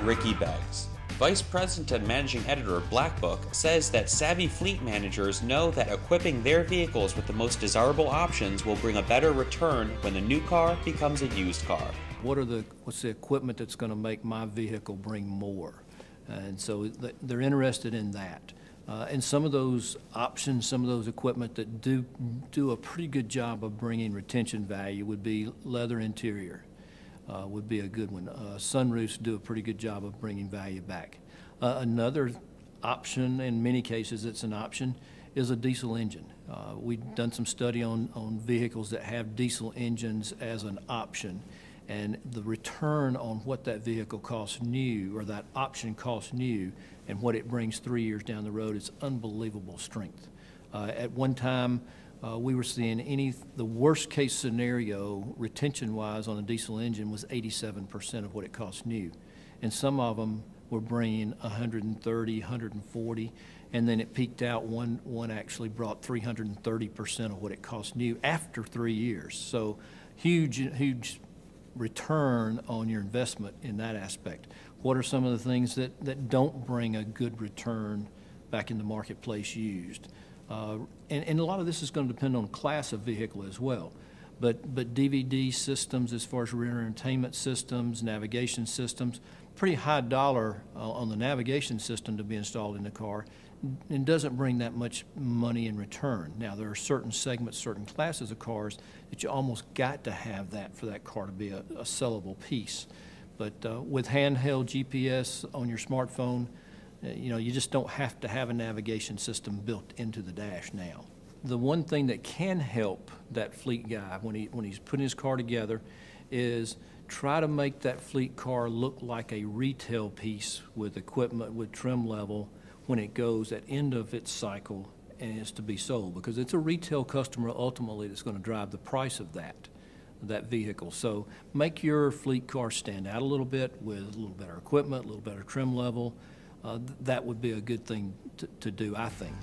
Ricky Beggs, Vice President and Managing Editor of Black Book, says that savvy fleet managers know that equipping their vehicles with the most desirable options will bring a better return when the new car becomes a used car. What's the equipment that's going to make my vehicle bring more? And so they're interested in that. And some of those options, some of those equipment that do a pretty good job of bringing retention value would be leather interior. Would be a good one. Sunroofs do a pretty good job of bringing value back. Another option, in many cases it's an option, is a diesel engine. We've done some study on vehicles that have diesel engines as an option, and the return on what that vehicle costs new, or that option costs new, and what it brings 3 years down the road is unbelievable strength. At one time, we were seeing the worst case scenario retention-wise on a diesel engine was 87% of what it costs new. And some of them were bringing 130, 140, and then it peaked out. One actually brought 330% of what it cost new after 3 years. So huge return on your investment in that aspect. What are some of the things that don't bring a good return back in the marketplace used? And a lot of this is going to depend on class of vehicle as well. But DVD systems, as far as rear entertainment systems, navigation systems, pretty high dollar on the navigation system to be installed in the car, and doesn't bring that much money in return. Now, there are certain segments, certain classes of cars that you almost got to have that for that car to be a sellable piece. But with handheld GPS on your smartphone, you just don't have to have a navigation system built into the dash now. The one thing that can help that fleet guy when he's putting his car together is try to make that fleet car look like a retail piece with equipment, with trim level, when it goes at end of its cycle and is to be sold, because it's a retail customer ultimately that's going to drive the price of that vehicle. So make your fleet car stand out a little bit with a little better equipment, a little better trim level. That would be a good thing to do, I think.